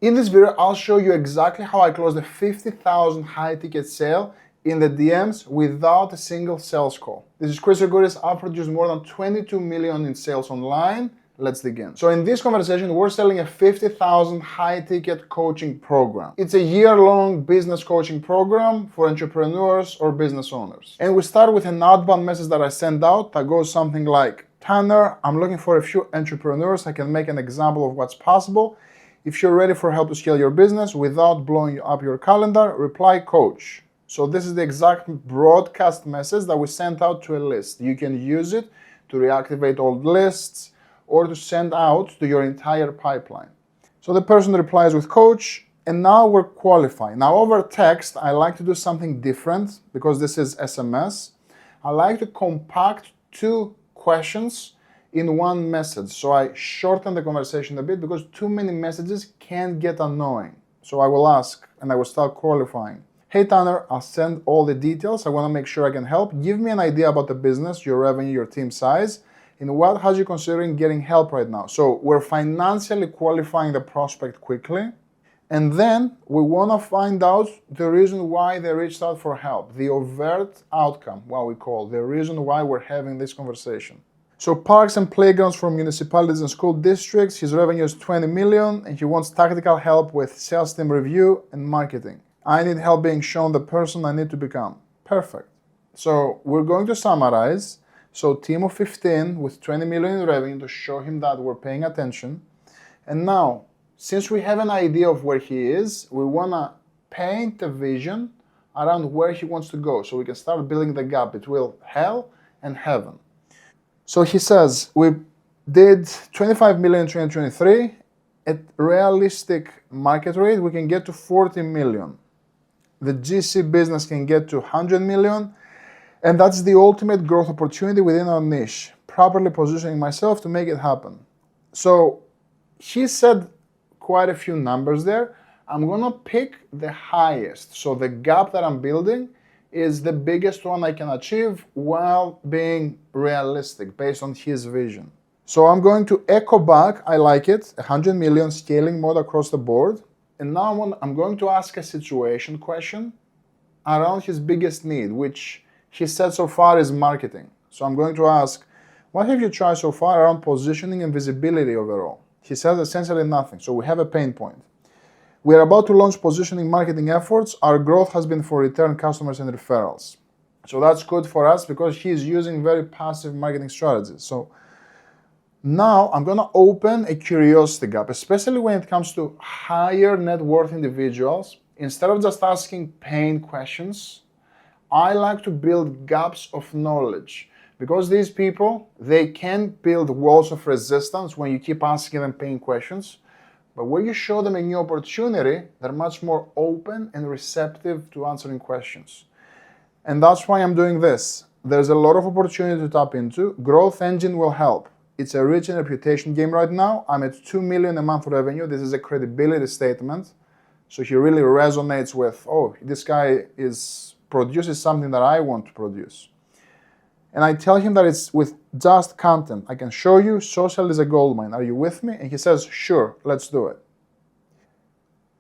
In this video, I'll show you exactly how I closed a 50,000 high ticket sale in the DMs without a single sales call. This is Chris Grigouris. I've produced more than 22 million in sales online. Let's begin. So in this conversation, we're selling a 50,000 high ticket coaching program. It's a year-long business coaching program for entrepreneurs or business owners. And we start with an outbound message that I send out that goes something like, Tanner, I'm looking for a few entrepreneurs. I can make an example of what's possible. If you're ready for help to scale your business without blowing up your calendar, reply coach. So this is the exact broadcast message that we sent out to a list. You can use it to reactivate old lists or to send out to your entire pipeline. So the person replies with coach, and now we're qualifying. Now over text, I like to do something different because this is SMS. I like to compact two questions in one message. So I shorten the conversation a bit because too many messages can get annoying. So I will ask and I will start qualifying. Hey Tanner, I'll send all the details. I want to make sure I can help. Give me an idea about the business, your revenue, your team size, and what has you considering getting help right now. So we're financially qualifying the prospect quickly. And then we want to find out the reason why they reached out for help, the overt outcome, what we call the reason why we're having this conversation. So parks and playgrounds for municipalities and school districts, his revenue is 20 million and he wants tactical help with sales team review and marketing. I need help being shown the person I need to become. Perfect. So we're going to summarize. So team of 15 with 20 million in revenue to show him that we're paying attention. And now, since we have an idea of where he is, we want to paint a vision around where he wants to go so we can start building the gap between hell and heaven. So he says, we did 25 million in 2023. At realistic market rate, we can get to 40 million. The GC business can get to 100 million. And that's the ultimate growth opportunity within our niche. Properly positioning myself to make it happen. So he said quite a few numbers there. I'm going to pick the highest. So the gap that I'm building is the biggest one I can achieve while being realistic based on his vision. So I'm going to echo back, I like it, 100 million scaling mode across the board. And now I'm going to ask a situation question around his biggest need, which he said so far is marketing. So I'm going to ask, what have you tried so far around positioning and visibility overall? He says essentially nothing. So we have a pain point. We are about to launch positioning marketing efforts. Our growth has been for return customers and referrals. So that's good for us because he's using very passive marketing strategies. So now I'm going to open a curiosity gap, especially when it comes to higher net worth individuals. Instead of just asking pain questions, I like to build gaps of knowledge because these people, they can build walls of resistance when you keep asking them pain questions. But when you show them a new opportunity, they're much more open and receptive to answering questions. And that's why I'm doing this. There's a lot of opportunity to tap into. Growth Engine will help. It's a reach and reputation game right now. I'm at 2 million a month revenue. This is a credibility statement. So he really resonates with, oh, this guy produces something that I want to produce. And I tell him that it's with just content. I can show you social is a goldmine. Are you with me? And he says, sure, let's do it.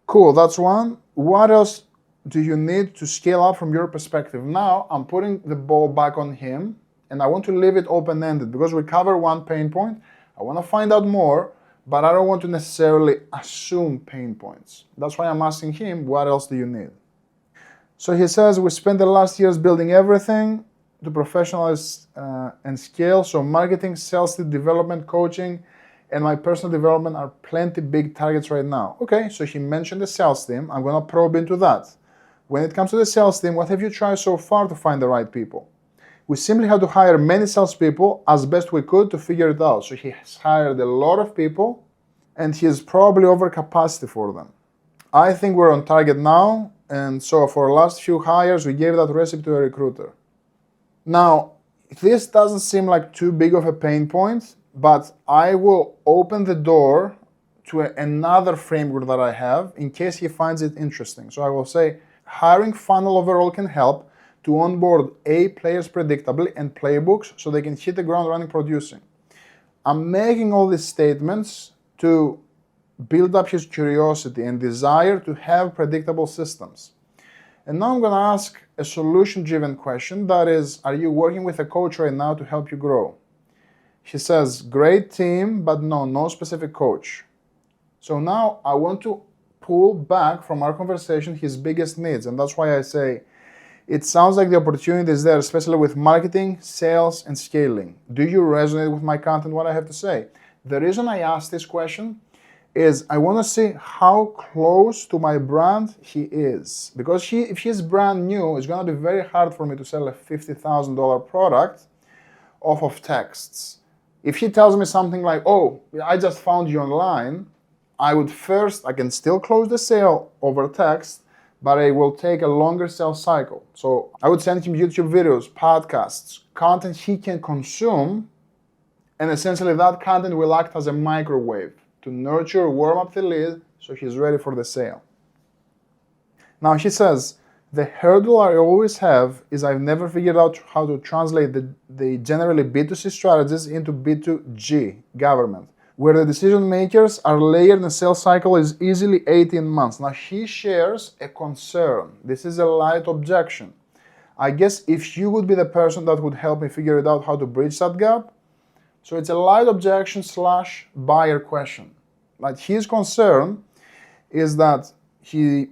Cool, that's one. What else do you need to scale up from your perspective? Now I'm putting the ball back on him and I want to leave it open-ended because we cover one pain point. I want to find out more, but I don't want to necessarily assume pain points. That's why I'm asking him, what else do you need? So he says, we spent the last years building everything to professionalize and scale. So marketing, sales team development, coaching, and my personal development are plenty big targets right now. Okay, so he mentioned the sales team. I'm going to probe into that. When it comes to the sales team, what have you tried so far to find the right people? We simply had to hire many salespeople as best we could to figure it out. So he has hired a lot of people and he's probably over capacity for them. I think we're on target now. And so for the last few hires, we gave that recipe to a recruiter. Now, this doesn't seem like too big of a pain point, but I will open the door to another framework that I have in case he finds it interesting. So I will say, hiring funnel overall can help to onboard A players predictably and playbooks so they can hit the ground running producing. I'm making all these statements to build up his curiosity and desire to have predictable systems. And now I'm going to ask a solution-driven question, that is, are you working with a coach right now to help you grow? He says, great team, but no specific coach. So now I want to pull back from our conversation his biggest needs, and that's why I say, it sounds like the opportunity is there, especially with marketing, sales, and scaling. Do you resonate with my content, what I have to say? The reason I asked this question is I want to see how close to my brand he is. Because if he's brand new, it's going to be very hard for me to sell a $50,000 product off of texts. If he tells me something like, oh, I just found you online, I can still close the sale over text, but it will take a longer sales cycle. So I would send him YouTube videos, podcasts, content he can consume, and essentially that content will act as a microwave to nurture, warm up the lead so he's ready for the sale. Now he says, the hurdle I always have is I've never figured out how to translate the generally B2C strategies into B2G, government, where the decision makers are layered and the sales cycle is easily 18 months. Now he shares a concern. This is a light objection. I guess if you would be the person that would help me figure it out how to bridge that gap. So it's a light objection / buyer question. Like his concern is that he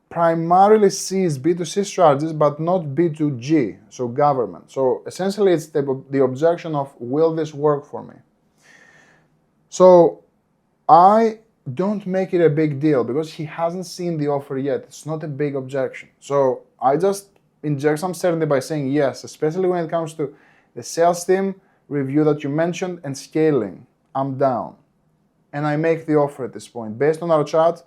primarily sees B2C strategies, but not B2G, so government. So essentially it's the objection of, will this work for me? So I don't make it a big deal because he hasn't seen the offer yet. It's not a big objection. So I just inject some certainty by saying yes, especially when it comes to the sales team review that you mentioned and scaling. I'm down. And I make the offer at this point. Based on our chat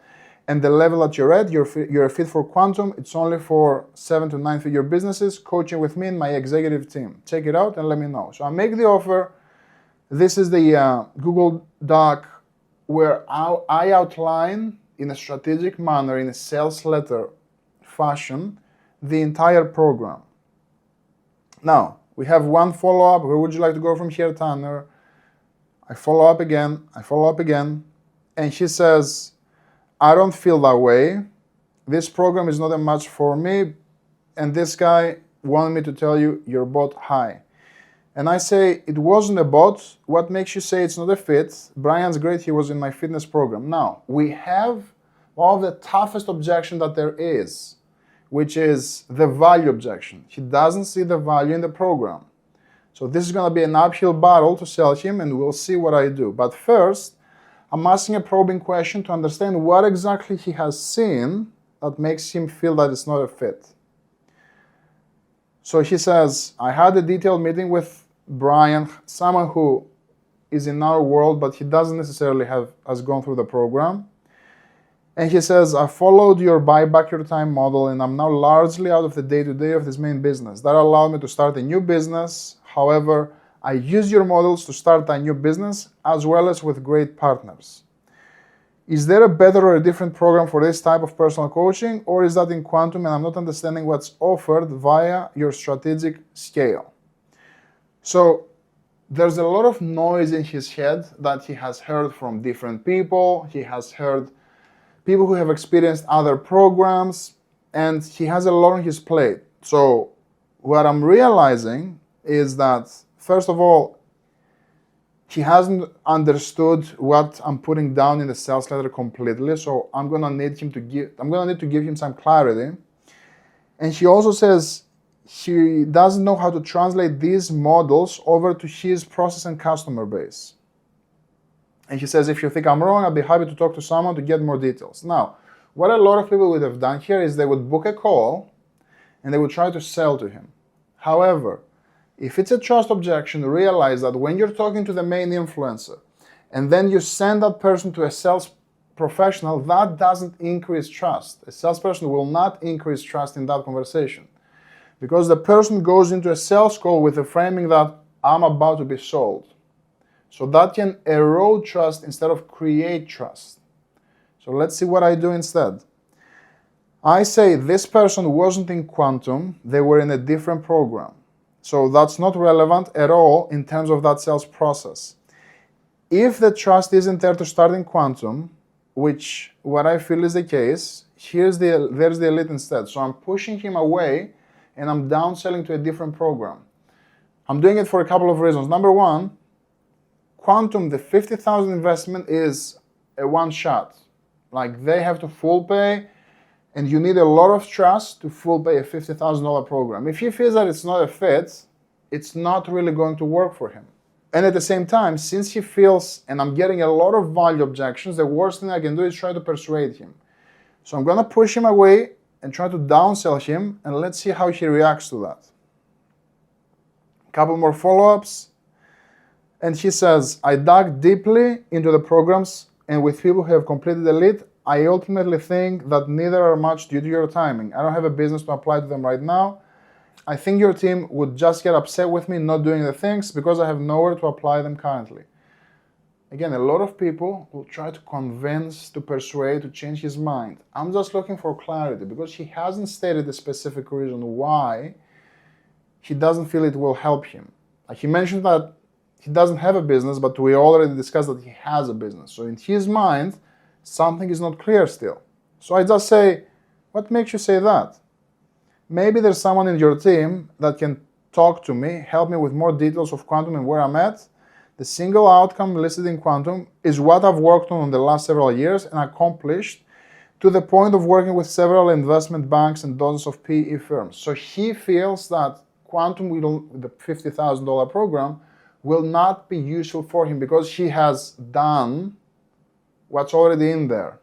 and the level that you're at, you're a fit for Quantum. It's only for 7 to 9 figure businesses, coaching with me and my executive team. Check it out and let me know. So I make the offer. This is the Google Doc where I outline in a strategic manner, in a sales letter fashion, the entire program. Now, we have one follow-up. Where would you like to go from here, Tanner? I follow up again, and she says, I don't feel that way. This program is not a match for me, and this guy wanted me to tell you your bot high. And I say, it wasn't a bot. What makes you say it's not a fit? Brian's great, he was in my fitness program. Now, we have one of the toughest objection that there is, which is the value objection. He doesn't see the value in the program. So this is going to be an uphill battle to sell him, and we'll see what I do. But first, I'm asking a probing question to understand what exactly he has seen that makes him feel that it's not a fit. So he says, I had a detailed meeting with Brian, someone who is in our world, but he doesn't necessarily has gone through the program. And he says, I followed your buy back your time model, and I'm now largely out of the day-to-day of this main business. That allowed me to start a new business. However, I use your models to start a new business as well as with great partners. Is there a better or a different program for this type of personal coaching, or is that in Quantum and I'm not understanding what's offered via your strategic scale? So there's a lot of noise in his head that he has heard from different people. He has heard people who have experienced other programs, and he has a lot on his plate. So what I'm realizing is that, first of all, he hasn't understood what I'm putting down in the sales letter completely. So I'm gonna need to give him some clarity. And he also says he doesn't know how to translate these models over to his process and customer base. And he says, if you think I'm wrong, I'd be happy to talk to someone to get more details. Now, what a lot of people would have done here is they would book a call and they would try to sell to him. However, if it's a trust objection, realize that when you're talking to the main influencer and then you send that person to a sales professional, that doesn't increase trust. A salesperson will not increase trust in that conversation because the person goes into a sales call with the framing that I'm about to be sold. So that can erode trust instead of create trust. So let's see what I do instead. I say this person wasn't in Quantum, they were in a different program. So that's not relevant at all in terms of that sales process. If the trust isn't there to start in Quantum, which what I feel is the case, there's the Elite instead. So I'm pushing him away and I'm downselling to a different program. I'm doing it for a couple of reasons. Number one, Quantum, the 50,000 investment is a one shot. Like they have to full pay, and you need a lot of trust to full pay a $50,000 program. If he feels that it's not a fit, it's not really going to work for him. And at the same time, since he feels, and I'm getting a lot of value objections, the worst thing I can do is try to persuade him. So I'm gonna push him away and try to downsell him, and let's see how he reacts to that. A couple more follow-ups. And he says, I dug deeply into the programs, and with people who have completed Elite, I ultimately think that neither are much due to your timing. I don't have a business to apply to them right now. I think your team would just get upset with me not doing the things because I have nowhere to apply them currently. Again, a lot of people will try to convince, to persuade, to change his mind. I'm just looking for clarity because he hasn't stated a specific reason why he doesn't feel it will help him. Like he mentioned that he doesn't have a business, but we already discussed that he has a business. So in his mind, something is not clear still. So I just say, what makes you say that? Maybe there's someone in your team that can talk to me, help me with more details of Quantum and where I'm at. The single outcome listed in Quantum is what I've worked on in the last several years and accomplished to the point of working with several investment banks and dozens of PE firms. So he feels that Quantum, the $50,000 program, will not be useful for him because he has done what's already in there.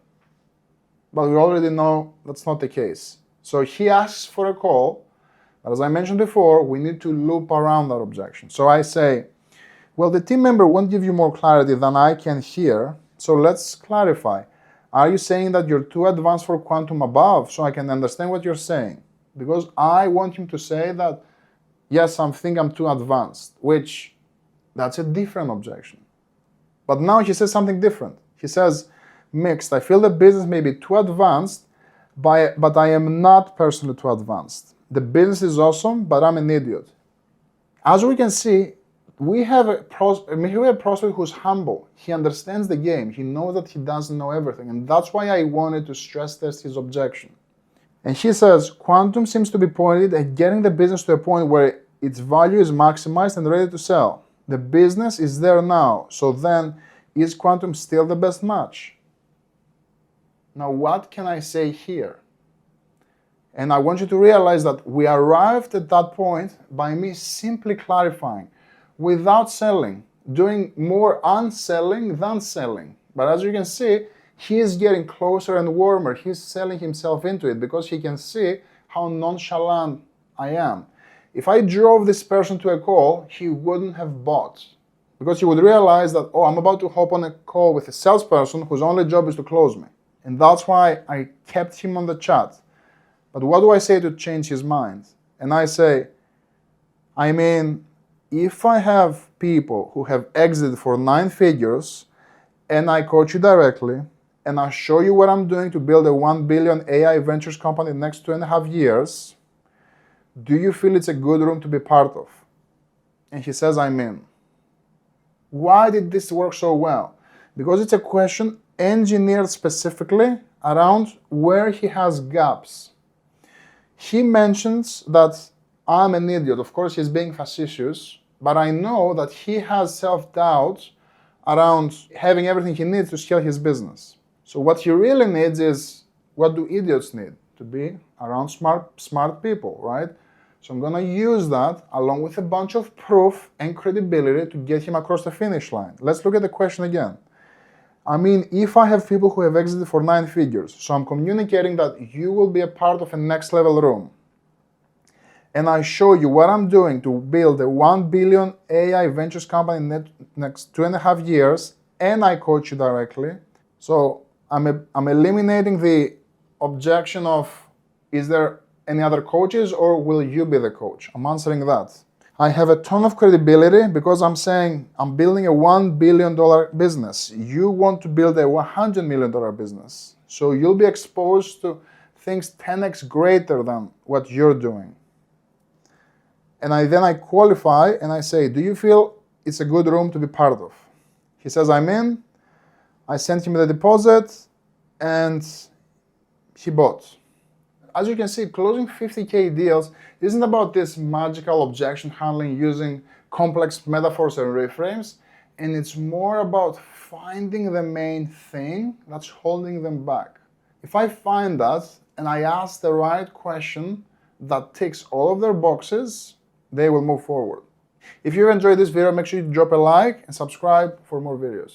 But we already know that's not the case. So he asks for a call, but as I mentioned before, we need to loop around that objection. So I say, well, the team member won't give you more clarity than I can hear, so let's clarify. Are you saying that you're too advanced for Quantum above so I can understand what you're saying? Because I want him to say that, yes, I think I'm too advanced, which that's a different objection. But now he says something different. He says, mixed, I feel the business may be too advanced, but I am not personally too advanced. The business is awesome, but I'm an idiot. As we can see, we have a prospect who's humble. He understands the game. He knows that he doesn't know everything. And that's why I wanted to stress test his objection. And he says, Quantum seems to be pointed at getting the business to a point where its value is maximized and ready to sell. The business is there now. So then, is Quantum still the best match? Now, what can I say here? And I want you to realize that we arrived at that point by me simply clarifying, without selling, doing more unselling than selling. But as you can see, he is getting closer and warmer. He's selling himself into it because he can see how nonchalant I am. If I drove this person to a call, he wouldn't have bought. Because he would realize that, oh, I'm about to hop on a call with a salesperson whose only job is to close me. And that's why I kept him on the chat. But what do I say to change his mind? And I say, I mean, if I have people who have exited for 9 figures and I coach you directly and I show you what I'm doing to build a 1 billion AI ventures company in the next 2.5 years, do you feel it's a good room to be part of? And he says, I'm in. Why did this work so well? Because it's a question engineered specifically around where he has gaps. He mentions that I'm an idiot. Of course, he's being facetious, but I know that he has self-doubt around having everything he needs to scale his business. So what he really needs is, what do idiots need? To be around smart people, right? So I'm gonna use that along with a bunch of proof and credibility to get him across the finish line. Let's look at the question again. I mean, if I have people who have exited for 9 figures, so I'm communicating that you will be a part of a next level room, and I show you what I'm doing to build a 1 billion AI ventures company in the next 2.5 years, and I coach you directly. So I'm eliminating the objection of, is there any other coaches or will you be the coach? I'm answering that. I have a ton of credibility because I'm saying I'm building a $1 billion business. You want to build a $100 million business. So you'll be exposed to things 10x greater than what you're doing. And then I qualify and I say, do you feel it's a good room to be part of? He says, I'm in. I sent him the deposit and he bought. As you can see, closing 50K deals isn't about this magical objection handling using complex metaphors and reframes, and it's more about finding the main thing that's holding them back. If I find that and I ask the right question that ticks all of their boxes, they will move forward. If you enjoyed this video, make sure you drop a like and subscribe for more videos.